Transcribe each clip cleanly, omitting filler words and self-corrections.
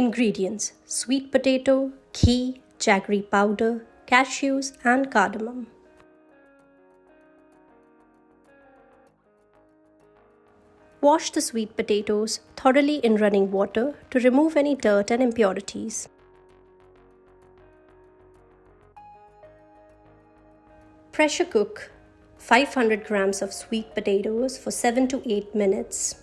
Ingredients: sweet potato, ghee, jaggery powder, cashews, and cardamom. Wash the sweet potatoes thoroughly in running water to remove any dirt and impurities. Pressure cook 500 grams of sweet potatoes for 7 to 8 minutes.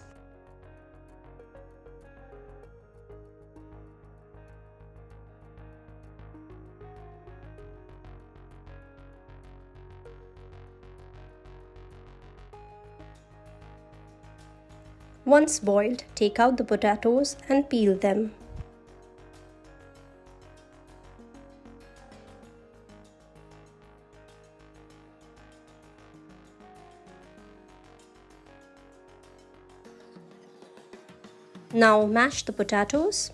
Once boiled, take out the potatoes and peel them. Now mash the potatoes.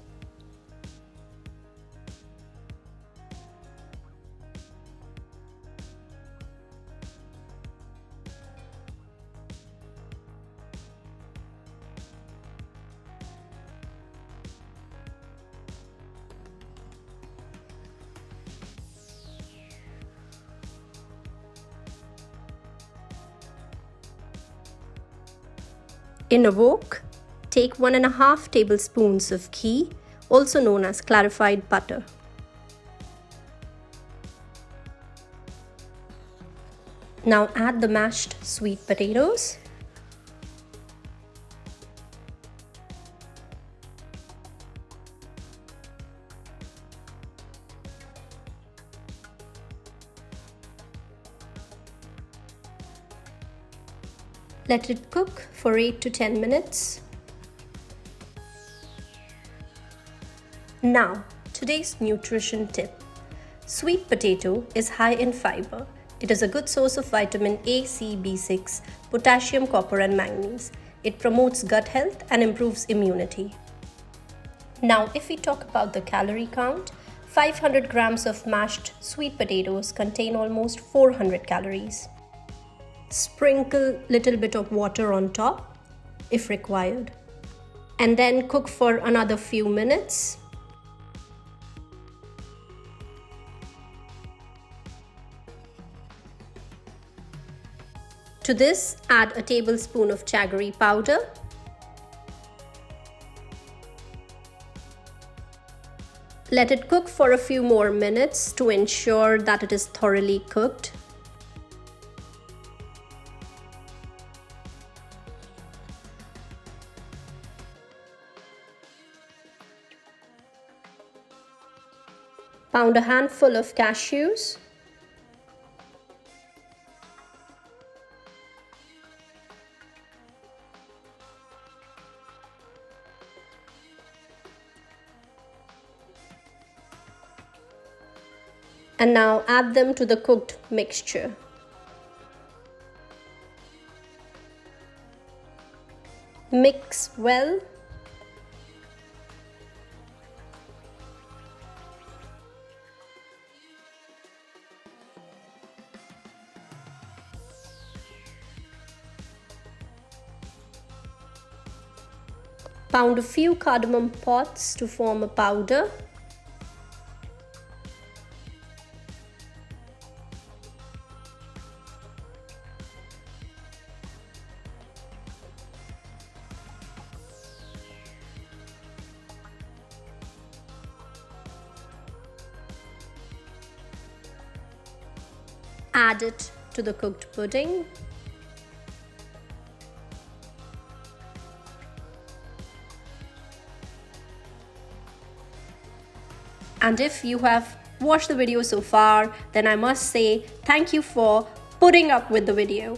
In a wok, take 1.5 tablespoons of ghee, also known as clarified butter. Now add the mashed sweet potatoes. Let it cook for 8 to 10 minutes. Now, today's nutrition tip. Sweet potato is high in fiber. It is a good source of vitamin A, C, B6, potassium, copper, and manganese. It promotes gut health and improves immunity. Now, if we talk about the calorie count, 500 grams of mashed sweet potatoes contain almost 400 calories. Sprinkle little bit of water on top if required, and then cook for another few minutes. To this, add a tablespoon of jaggery powder, let it cook for a few more minutes to ensure that it is thoroughly cooked. Pound a handful of cashews. And now add them to the cooked mixture. Mix well. Pound a few cardamom pods to form a powder. Add it to the cooked pudding. And if you have watched the video so far, then I must say thank you for putting up with the video.